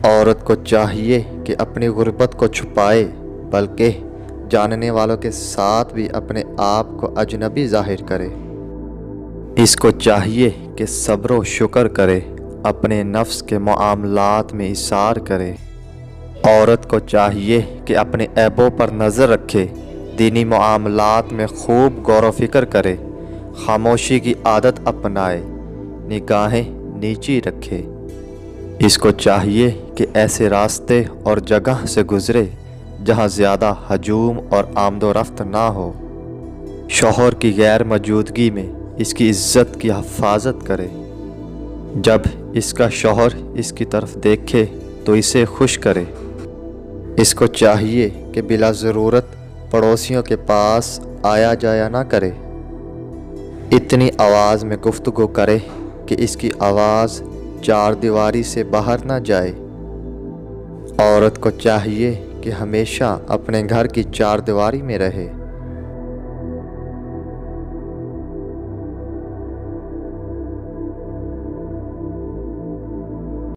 औरत को चाहिए कि अपनी गुर्बत को छुपाए, बल्कि जानने वालों के साथ भी अपने आप को अजनबी जाहिर करे। इसको चाहिए कि सब्र व शुक्र करे, अपने नफ्स के मामलात में इसार करे। औरत को चाहिए कि अपने ऐबों पर नज़र रखे, दीनी मामलात में खूब गौर व फिक्र करे, खामोशी की आदत अपनाए, निगाहें नीची रखे। इसको चाहिए कि ऐसे रास्ते और जगह से गुज़रे जहाँ ज़्यादा हजूम और आमदोरफ्त ना हो। शौहर की गैर मौजूदगी में इसकी इज़्ज़त की हिफाजत करे। जब इसका शौहर इसकी तरफ देखे तो इसे खुश करे। इसको चाहिए कि बिला ज़रूरत पड़ोसियों के पास आया जाया ना करे। इतनी आवाज़ में गुफ्तगू करे कि इसकी आवाज़ चार दीवारी से बाहर ना जाए। औरत को चाहिए कि हमेशा अपने घर की चार दीवारी में रहे।